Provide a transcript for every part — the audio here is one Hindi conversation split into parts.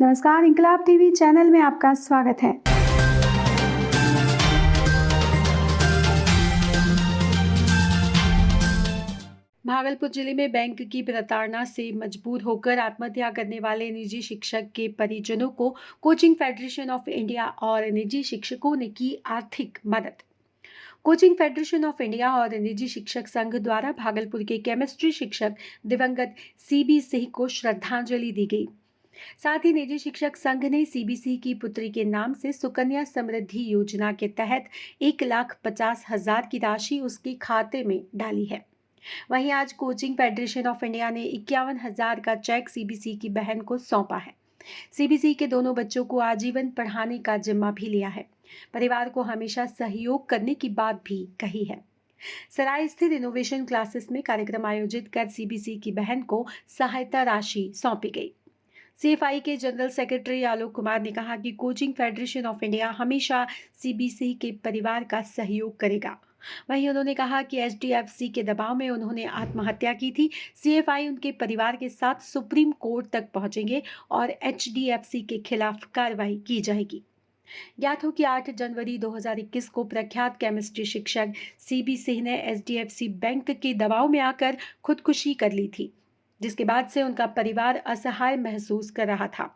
नमस्कार, इंकलाब टीवी चैनल में आपका स्वागत है। भागलपुर जिले में बैंक की प्रताड़ना से मजबूर होकर आत्महत्या करने वाले निजी शिक्षक के परिजनों को कोचिंग फेडरेशन ऑफ इंडिया और निजी शिक्षकों ने की आर्थिक मदद। कोचिंग फेडरेशन ऑफ इंडिया और निजी शिक्षक संघ द्वारा भागलपुर के केमिस्ट्री शिक्षक दिवंगत सीबी सिंह को श्रद्धांजलि दी गई। साथ ही निजी शिक्षक संघ ने सीबी सिंह की पुत्री के नाम से सुकन्या समृद्धि योजना के तहत 1,50,000 की राशि उसके खाते में डाली है। वहीं आज कोचिंग फेडरेशन ऑफ इंडिया ने 51,000 का चेक सीबीसी की बहन को सौंपा है। सीबीसी के दोनों बच्चों को आजीवन पढ़ाने का जिम्मा भी लिया है। परिवार को हमेशा सहयोग करने की बात भी कही है। सराय स्थित इनोवेशन क्लासेस में कार्यक्रम आयोजित कर सीबीसी की बहन को सहायता राशि सौंपी गई। सीएफआई के जनरल सेक्रेटरी आलोक कुमार ने कहा कि कोचिंग फेडरेशन ऑफ इंडिया हमेशा सीबीसी के परिवार का सहयोग करेगा। वहीं उन्होंने कहा कि एचडीएफसी के दबाव में उन्होंने आत्महत्या की थी। सीएफआई उनके परिवार के साथ सुप्रीम कोर्ट तक पहुंचेंगे और एचडीएफसी के खिलाफ कार्रवाई की जाएगी। ज्ञात हो कि 8 जनवरी 2021 को प्रख्यात केमिस्ट्री शिक्षक सीबी सिंह ने एचडीएफसी बैंक के दबाव में आकर खुदकुशी कर ली थी, जिसके बाद से उनका परिवार असहाय महसूस कर रहा था।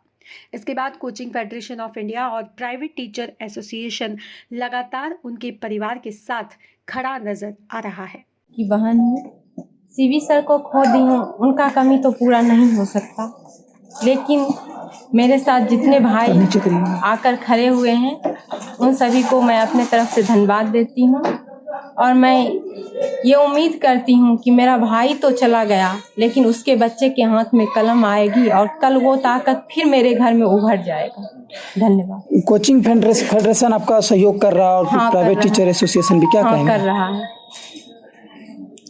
इसके बाद कोचिंग फेडरेशन ऑफ इंडिया और प्राइवेट टीचर एसोसिएशन लगातार उनके परिवार के साथ खड़ा नजर आ रहा है। की बहन हूँ, सीबी सर को खो दी हूँ, उनका कमी तो पूरा नहीं हो सकता, लेकिन मेरे साथ जितने भाई आकर खड़े हुए हैं उन सभी को मैं अपने तरफ से धन्यवाद देती हूँ। और मैं ये उम्मीद करती हूँ कि मेरा भाई तो चला गया, लेकिन उसके बच्चे के हाथ में कलम आएगी और कल वो ताकत फिर मेरे घर में उभर जाएगा। धन्यवाद। कोचिंग फेडरेशन आपका सहयोग कर रहा है और प्राइवेट टीचर एसोसिएशन भी क्या कहेंगे? कर रहा है।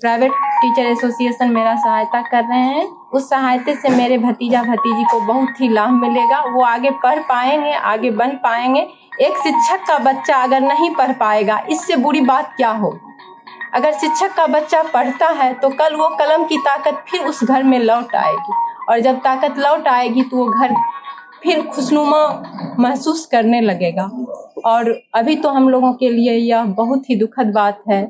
प्राइवेट टीचर एसोसिएशन मेरा सहायता कर रहे हैं। उस सहायता से मेरे भतीजा भतीजी को बहुत ही लाभ मिलेगा। वो आगे पढ़ पाएंगे, आगे बन पाएंगे। एक शिक्षक का बच्चा अगर नहीं पढ़ पाएगा, इससे बुरी बात क्या हो। अगर शिक्षक का बच्चा पढ़ता है तो कल वो कलम की ताकत फिर उस घर में लौट आएगी, और जब ताकत लौट आएगी तो वो घर फिर खुशनुमा महसूस करने लगेगा। और अभी तो हम लोगों के लिए यह बहुत ही दुखद बात है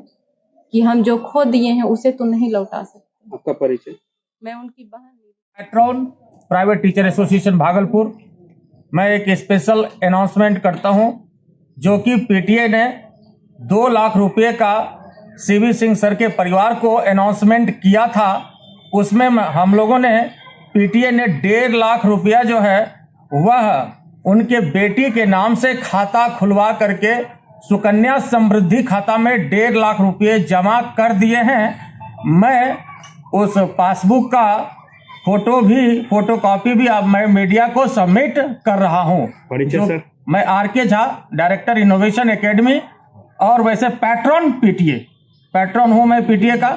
कि हम जो खो दिए हैं उसे तो नहीं लौटा सकते। आपका परिचय? मैं उनकी बहन। Patron private teacher association Bhagalpur. मैं एक स्पेशल अनाउंसमेंट करता हूं, जो कि पीटीए ने 2 लाख रुपए का सीबी सिंह सर के परिवार को अनाउंसमेंट किया था। उसमें हम लोगों ने पीटीए ने 1.5 लाख रुपया जो है वह उनके बेटी के नाम से खाता खुलवा करके सुकन्या समृद्धि खाता में 1.5 लाख रुपये जमा कर दिए हैं। मैं उस पासबुक का फोटोकॉपी भी अब मैं मीडिया को सबमिट कर रहा हूं। परिचय सर? मैं RK Jha, director innovation academy, और वैसे पैट्रॉन हूं मैं पीटीए का,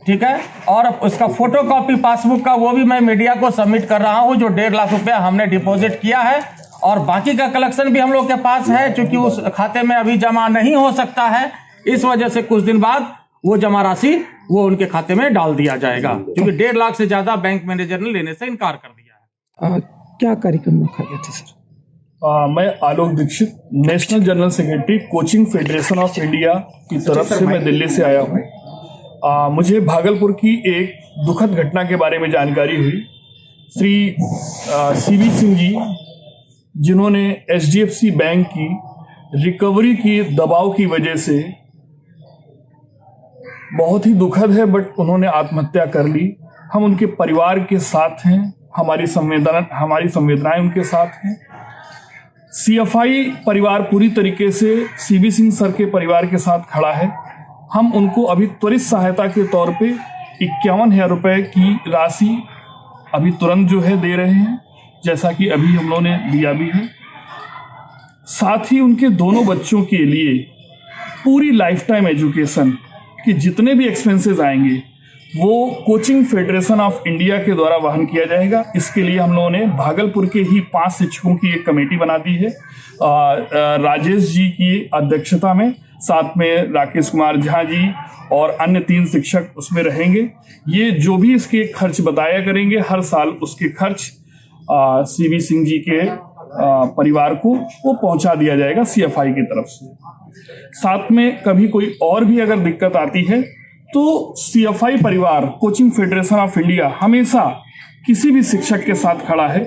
ठीक है। और उसका फोटोकॉपी पासबुक का वो भी मैं मीडिया को सबमिट कर रहा हूं, जो 1.5 लाख रुपया हमने डिपॉजिट किया है। और बाकी का कलेक्शन भी हम लोग के पास है, क्योंकि उस खाते में अभी जमा नहीं हो सकता है। इस वजह से कुछ दिन बाद वो जमा राशि वो उनके खाते में डाल दिया जाएगा, क्योंकि 1.5 लाख से ज्यादा बैंक मैनेजर ने लेने से इनकार कर दिया है। क्या कार्यक्रम रखा गया था सर? मैं Alok Dixit, national general secretary coaching federation of India की तरफ से मैं दिल्ली से आया हूँ। मुझे भागलपुर की एक दुखद घटना के बारे में जानकारी हुई। श्री सीबी सिंह जी, जिन्होंने एचडीएफसी बैंक की रिकवरी की दबाव की वजह से, बहुत ही दुखद है, बट उन्होंने आत्महत्या कर ली। हम उनके परिवार के साथ हैं, हमारी संवेदनाएं उनके साथ हैं। सीएफआई परिवार पूरी तरीके से सीबी सिंह सर के परिवार के साथ खड़ा है। हम उनको अभी त्वरित सहायता के तौर पे 51,000 रुपए की राशि अभी तुरंत जो है दे रहे हैं, जैसा कि अभी हम लोगों ने दिया भी है। साथ ही उनके दोनों बच्चों के लिए पूरी लाइफ टाइम एजुकेशन कि जितने भी एक्सपेंसेस आएंगे वो कोचिंग फेडरेशन ऑफ इंडिया के द्वारा वहन किया जाएगा। इसके लिए हम लोगों ने भागलपुर के ही 5 शिक्षकों की एक कमेटी बना दी है, राजेश जी की अध्यक्षता में, साथ में राकेश कुमार झा जी और अन्य 3 शिक्षक उसमें रहेंगे। ये जो भी इसके खर्च बताया करेंगे, हर साल उसके खर्च सीवी सिंह जी के परिवार को वो पहुंचा दिया जाएगा सीएफआई की तरफ से। साथ में कभी कोई और भी अगर दिक्कत आती है तो सीएफआई परिवार कोचिंग फेडरेशन ऑफ इंडिया हमेशा किसी भी शिक्षक के साथ खड़ा है।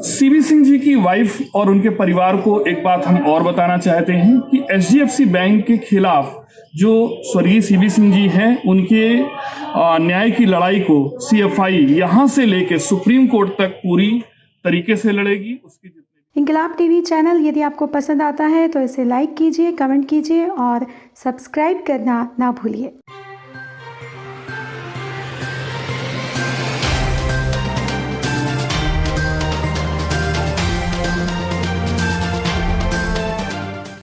सीवी सिंह जी की वाइफ और उनके परिवार को एक बात हम और बताना चाहते हैं कि एचडीएफसी बैंक के खिलाफ जो स्वर्गीय सीवी सिंह जी हैं उनके न्याय की लड़ाई को सीएफआई यहां से लेकर सुप्रीम कोर्ट तक पूरी तरीके से लड़ेगी। उसकी इंकलाब टीवी चैनल यदि आपको पसंद आता है तो इसे लाइक कीजिए, कमेंट कीजिए और सब्सक्राइब करना ना भूलिए।